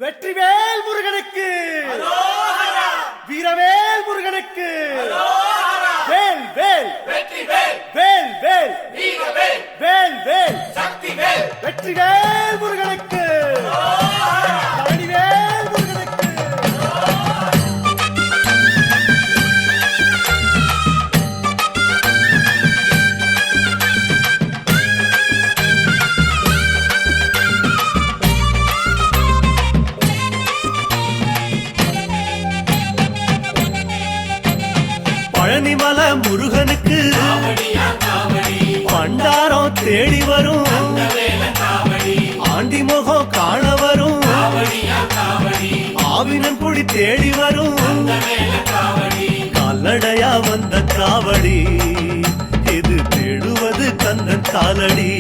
வெற்றிவேல் முருகனுக்கு, வீரவேல் முருகனுக்கு, வேல் வேல் வெற்றிவேல், வேல் வேல் வீரவேல், வேல் வேல் சக்திவேல், வெற்றிவேல் முருகனுக்கு, பழனிவேல் முருகனுக்கு. பழனிமலை முருகனுக்கு பண்டாரம் தேடி வரும், ஆண்டி முகம் காண வரும், ஆவினன் குடி தேடி வரும், கால்நடையா வந்த காவடி இது தேடுவது கண்ணன் காலடி.